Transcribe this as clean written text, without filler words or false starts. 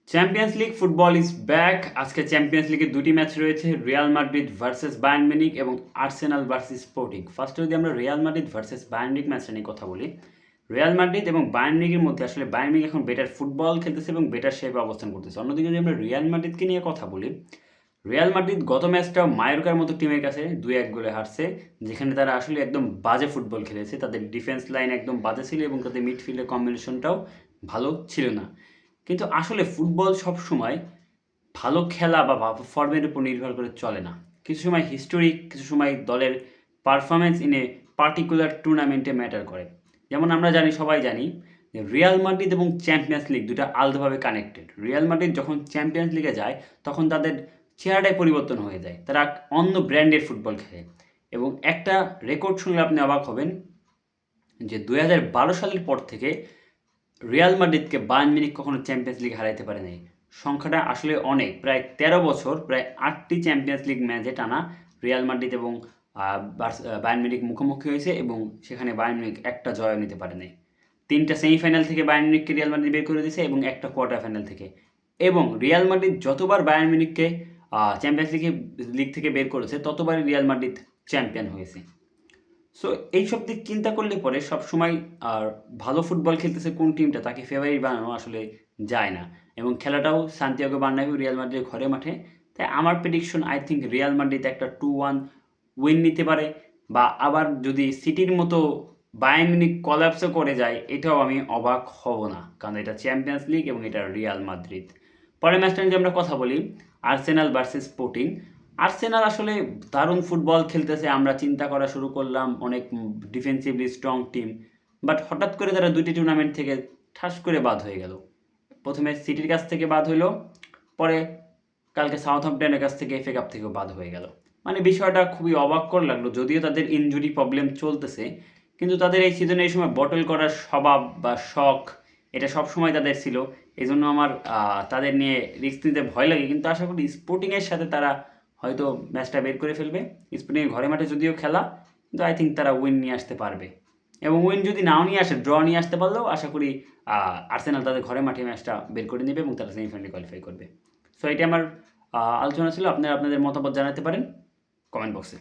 Champions league football is back. আজকে champions লিগের দুটি ম্যাচ রয়েছে, Real Madrid versus Bayern Munich এবং আর্সেনাল ভার্সেস স্পোর্টিং। ফার্স্টে যদি আমরা Real Madrid versus Bayern Munich ম্যাচটা নিয়ে কথা বলি, রিয়াল মাদ্রিদ এবং বায়ার্ন মিউনিখের মধ্যে আসলে বায়ার্ন মিউনিখ এখন বেটার ফুটবল খেলতেছে এবং বেটার শেপে অবস্থান করতেছে। অন্যদিকে যদি আমরা রিয়াল মাদ্রিদকে নিয়ে কথা বলি, রিয়াল মাদ্রিদ গত ম্যাচটাও মায়োরকার মতো টিমের কাছে 2-1 গোলে হারছে, যেখানে তারা আসলে একদম বাজে ফুটবল খেলেছে। তাদের ডিফেন্স লাইন একদম বাজে ছিল এবং তাদের মিডফিল্ডের কম্বিনেশনটাও ভালো ছিল না। কিন্তু আসলে ফুটবল সবসময় ভালো খেলা বা ফর্মের উপর নির্ভর করে চলে না। কিছু সময় হিস্টোরিক, কিছু সময় দলের পারফরমেন্স ইন এ পার্টিকুলার টুর্নামেন্টে ম্যাটার করে। যেমন আমরা জানি, সবাই জানি যে রিয়াল মাদ্রিদ এবং চ্যাম্পিয়ন্স লিগ দুটা আলাদাভাবে কানেক্টেড। রিয়াল মাদ্রিদ যখন চ্যাম্পিয়ন্স লিগে যায় তখন তাদের চেহারাটাই পরিবর্তন হয়ে যায়, তারা অন্য ব্র্যান্ডের ফুটবল খেলে। এবং একটা রেকর্ড শুনলে আপনি অবাক হবেন যে 2012 সালের পর থেকে রিয়াল মাদ্রিদকে বায়ার্ন মিউনিখ কখনো চ্যাম্পিয়ন্স লিগ হারাইতে পারে নাই। সংখ্যাটা আসলে অনেক, প্রায় 13 বছর, প্রায় 8টি চ্যাম্পিয়ন্স লিগ ম্যাচে টানা রিয়াল মাদ্রিদ এবং বায়ার্ন মিউনিখ মুখোমুখি হয়েছে এবং সেখানে বায়ার্ন মিউনিখ একটা জয় নিতে পারে নাই। 3টা সেমিফাইনাল থেকে বায়ার্ন মিউনিখকে রিয়াল মাদ্রিদ বের করে দিয়েছে এবং একটা কোয়ার্টার ফাইনাল থেকে। এবং রিয়াল মাদ্রিদ যতবার বায়ার্ন মিউনিখকে চ্যাম্পিয়ন্স লিগ থেকে বের করেছে ততবারই রিয়াল মাদ্রিদ চ্যাম্পিয়ন হয়েছে। সো এইসব দিক চিন্তা করলে পরে সবসময় আর ভালো ফুটবল খেলতেছে কোন টিমটা তাকে ফেভারিট বানানো আসলে যায় না। এবং খেলাটাও সান্তিয়াগো বার্নাবেউ রিয়াল মাদ্রিদের ঘরে মাঠে। তাই আমার prediction, I think Real Madrid একটা 2-1 উইন নিতে পারে। বা আবার যদি সিটির মতো বায়ার্ন মিউনিখ কলাপসও করে যায়, এটাও আমি অবাক হব না, কারণ এটা চ্যাম্পিয়ন্স লিগ এবং এটা রিয়াল মাদ্রিদ। পরের ম্যাচটা যদি আমরা কথা বলি, আর্সেনাল ভার্সেস স্পোর্টিং। আর্সেনাল আসলে দারুণ ফুটবল খেলতেছে, আমরা চিন্তা করা শুরু করলাম অনেক ডিফেন্সিভলি স্ট্রং টিম। বাট হঠাৎ করে তারা দুটি টুর্নামেন্ট থেকে ঠাস করে বাদ হয়ে গেল। প্রথমে সিটির কাছ থেকে বাদ হইলো, পরে কালকে সাউথহ্যাম্পটনের কাছ থেকে এফএ কাপ থেকেও বাদ হয়ে গেল। মানে বিষয়টা খুবই অবাককর লাগলো। যদিও তাদের ইনজুরি প্রবলেম চলতেছে, কিন্তু তাদের এই সিজনে এই সময় বটল করার স্বভাব বা শখ, এটা সবসময় তাদের ছিল। এই জন্য আমার তাদের নিয়ে রিস্ক নিতে ভয় লাগে। কিন্তু আশা করি স্পোর্টিংয়ের সাথে তারা হয়তো ম্যাচটা বের করে ফেলবে। স্পোর্টিংয়ের ঘরে মাঠে যদিও খেলা, কিন্তু আই থিঙ্ক তারা উইন নিয়ে আসতে পারবে। এবং উইন যদি নাও নিয়ে আসে, ড্র নিয়ে আসতে পারলেও আশা করি আর্সেনাল তাদের ঘরে মাঠে ম্যাচটা বের করে নেবে এবং তারা সেমিফাইনালে কোয়ালিফাই করবে। সো এটা আমার আলোচনা ছিল। আপনারা আপনাদের মতামত জানাতে পারেন কমেন্ট বক্সে।